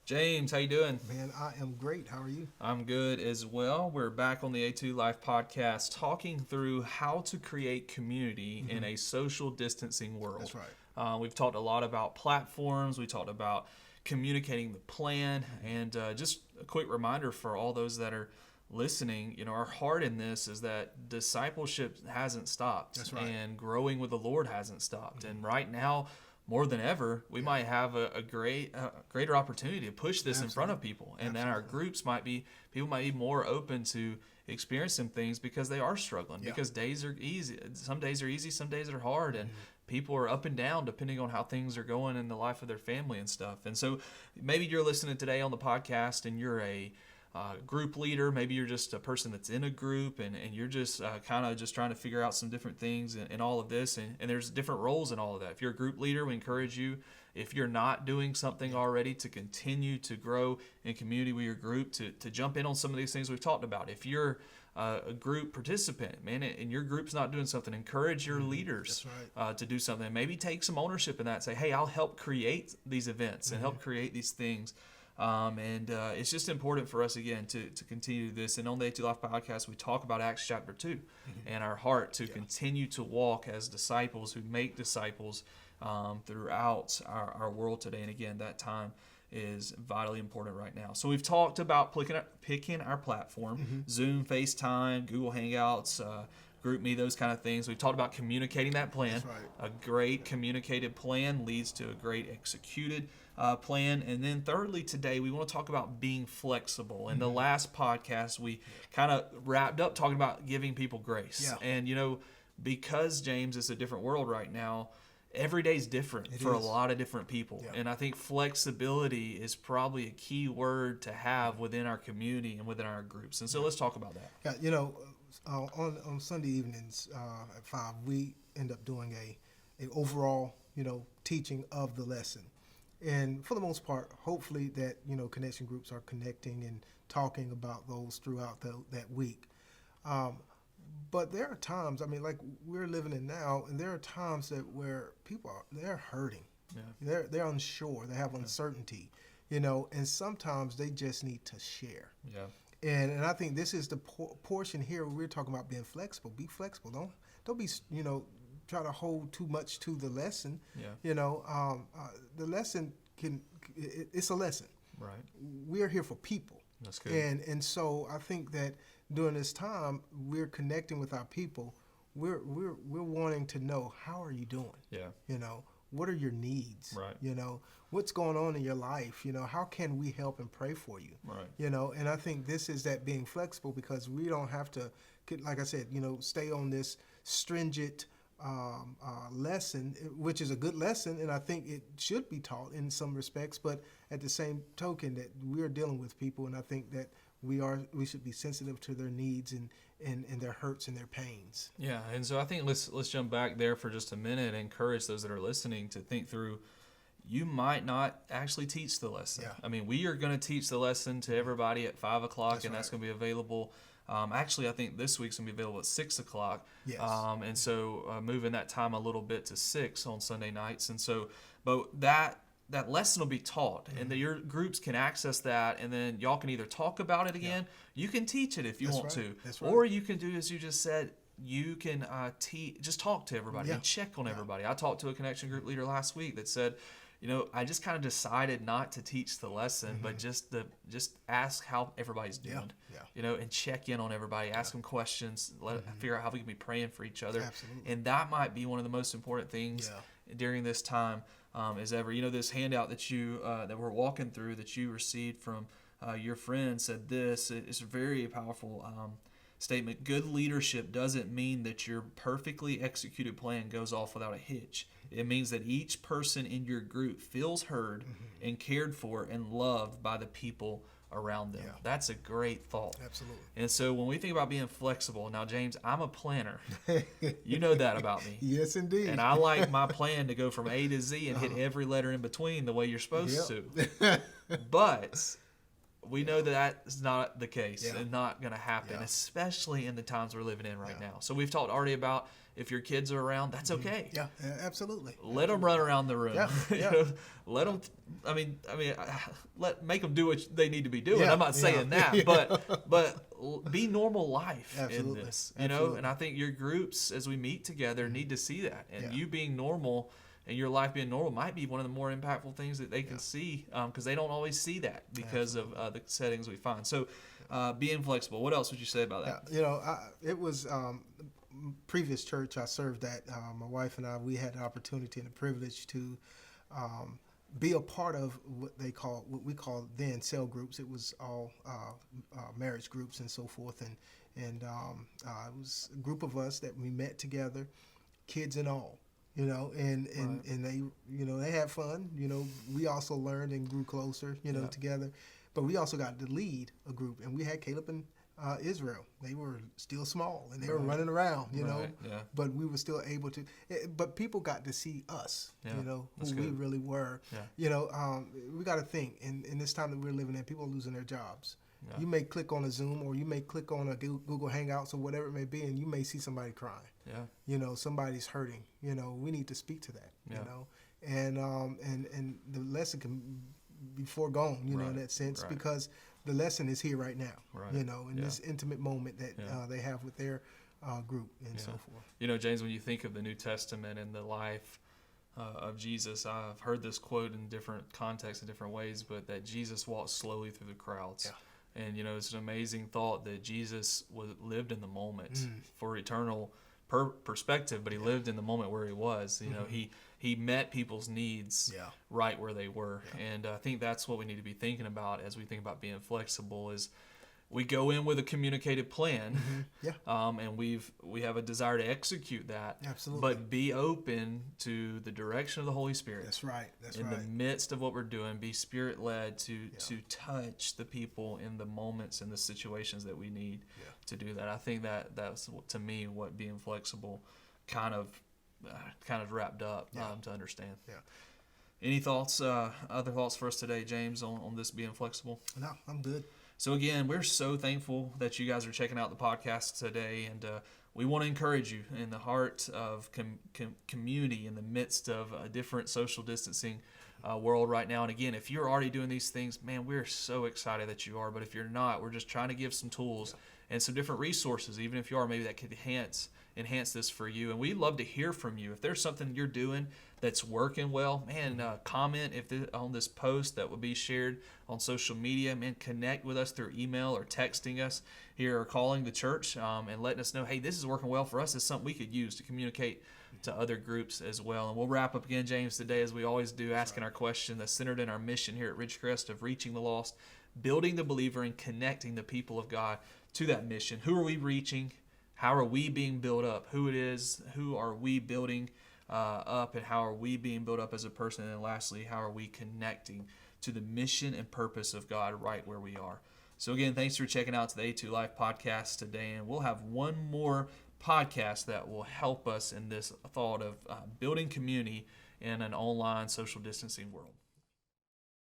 James, how you doing? Man, I am great. How are you? I'm good as well. We're back on the A2 Life podcast talking through how to create community in a social distancing world. That's right. We've talked a lot about platforms. We talked about communicating the plan. And just a quick reminder for all those that are listening, our heart in this is that discipleship hasn't stopped. That's right. And growing with the Lord hasn't stopped. And right now, more than ever, we might have a greater opportunity to push this in front of people, and then our groups people might be more open to experiencing things because they are struggling. Because days are easy, some days are easy, some days are hard, and people are up and down depending on how things are going in the life of their family and stuff. And so maybe you're listening today on the podcast and you're a group leader. Maybe you're just a person that's in a group and you're just kind of just trying to figure out some different things in all of this. And there's different roles in all of that. If you're a group leader, we encourage you, if you're not doing something already, to continue to grow in community with your group, to jump in on some of these things we've talked about. If you're a group participant, man, and your group's not doing something, encourage your leaders to do something. Maybe take some ownership in that. Say, hey, I'll help create these events and help create these things. It's just important for us, again, to continue this. And on the A2 Life podcast, we talk about Acts chapter 2 and our heart to continue to walk as disciples who make disciples throughout our world today. And again, that time is vitally important right now. So we've talked about picking our platform, Zoom, FaceTime, Google Hangouts, GroupMe, those kind of things. We've talked about communicating that plan. That's right. A great communicated plan leads to a great executed plan. And then thirdly, today, we want to talk about being flexible. In the last podcast, we kind of wrapped up talking about giving people grace. Yeah. And, because, James, it's a different world right now, every day is different for a lot of different people. Yeah. And I think flexibility is probably a key word to have within our community and within our groups. And so let's talk about that. Yeah, on Sunday evenings at 5, we end up doing a overall, teaching of the lesson. And for the most part, hopefully that, connection groups are connecting and talking about those throughout that week. But there are times, like we're living in now, and there are times where people they're hurting. Yeah. They're unsure. They have uncertainty, and sometimes they just need to share. Yeah. And I think this is the portion here where we're talking about being flexible. Be flexible. Don't be, try to hold too much to the lesson. Yeah. The lesson it's a lesson. Right. We're here for people. That's good. And so I think that during this time we're connecting with our people. We're wanting to know, how are you doing? Yeah. What are your needs? Right. What's going on in your life? How can we help and pray for you? Right. And I think this is that being flexible, because we don't have to, like I said, stay on this stringent lesson, which is a good lesson, and I think it should be taught in some respects, but at the same token that we're dealing with people, and I think that we should be sensitive to their needs and their hurts and their pains. Yeah, and so I think let's jump back there for just a minute and encourage those that are listening to think through, you might not actually teach the lesson. Yeah. We are going to teach the lesson to everybody at 5 o'clock, and that's right. going to be available. Actually, I think this week's going to be available at 6 o'clock. Yes. And so moving that time a little bit to 6 on Sunday nights. And so, but that lesson will be taught, and your groups can access that, and then y'all can either talk about it again. You can teach it if you want to. That's right. Or you can do, as you just said, you can just talk to everybody and check on everybody. I talked to a connection group leader last week that said, I just kind of decided not to teach the lesson, but just ask how everybody's doing. And check in on everybody, ask them questions, figure out how we can be praying for each other. Absolutely. And that might be one of the most important things during this time as ever. This handout that that we're walking through that you received from your friend said this. It's a very powerful statement. Good leadership doesn't mean that your perfectly executed plan goes off without a hitch. It means that each person in your group feels heard and cared for and loved by the people around them. That's a great thought. Absolutely. And so when we think about being flexible, now, James, I'm a planner. You know that about me. Yes, indeed. And I like my plan to go from A to Z and hit every letter in between the way you're supposed to. But we know that is not the case and not going to happen, Yeah. especially in the times we're living in right now. So we've talked already about if your kids are around, that's okay. Yeah, absolutely. Let them run around the room. Yeah, You yeah. know, let them. Make them do what they need to be doing. Yeah, I'm not saying yeah. that, but be normal life Absolutely. in this. You know, Absolutely. and I think your groups as we meet together need to see that, and Yeah. you being normal and your life being normal might be one of the more impactful things that they can see, because they don't always see that because of the settings we find. So, being flexible. What else would you say about that? Yeah, you know, it was previous church I served at. My wife and I, we had the opportunity and the privilege to be a part of what we call then cell groups. It was all marriage groups and so forth, and it was a group of us that we met together, kids and all. You know, and they, you know, they had fun. You know, we also learned and grew closer, you know, together. But we also got to lead a group, and we had Caleb and Israel. They were still small, and they were running around, you know. Yeah. But we were still able to. But people got to see us, you know, who we really were. Yeah. You know, we got to think in this time that we're living in, people are losing their jobs. Yeah. You may click on a Zoom or you may click on a Google Hangouts or whatever it may be, and you may see somebody crying. Yeah. You know, somebody's hurting. You know, we need to speak to that. Yeah. You know, and the lesson can be foregone. You know, in that sense, because the lesson is here right now. Right. You know, in this intimate moment that they have with their group and so forth. You know, James, when you think of the New Testament and the life of Jesus, I've heard this quote in different contexts in different ways, but that Jesus walked slowly through the crowds. Yeah. And, you know, it's an amazing thought that Jesus lived in the moment for eternal perspective, but he lived in the moment where he was. You know, he met people's needs right where they were. Yeah. And I think that's what we need to be thinking about as we think about being flexible is we go in with a communicated plan, and we have a desire to execute that. Absolutely. But be open to the direction of the Holy Spirit. That's right. That's in the midst of what we're doing, be Spirit led to touch the people in the moments and the situations that we need to do that. I think that's to me what being flexible kind of wrapped up to understand. Yeah. Any thoughts? Other thoughts for us today, James, on this being flexible? No, I'm good. So again, we're so thankful that you guys are checking out the podcast today, and we want to encourage you in the heart of community in the midst of a different social distancing world right now. And again, if you're already doing these things, man, we're so excited that you are. But if you're not, we're just trying to give some tools and some different resources, even if you are, maybe that could enhance this for you. And we'd love to hear from you. If there's something you're doing that's working well, man, comment on this post that will be shared on social media. Man, connect with us through email or texting us here or calling the church and letting us know, hey, this is working well for us. It's something we could use to communicate to other groups as well. And we'll wrap up again, James, today, as we always do, asking our question that's centered in our mission here at Ridgecrest of reaching the lost, building the believer, and connecting the people of God to that mission. Who are we reaching? How are we being built up? Who are we building up, and how are we being built up as a person? And then lastly, how are we connecting to the mission and purpose of God right where we are? So again, thanks for checking out the A2 Life podcast today, and we'll have one more podcast that will help us in this thought of building community in an online social distancing world.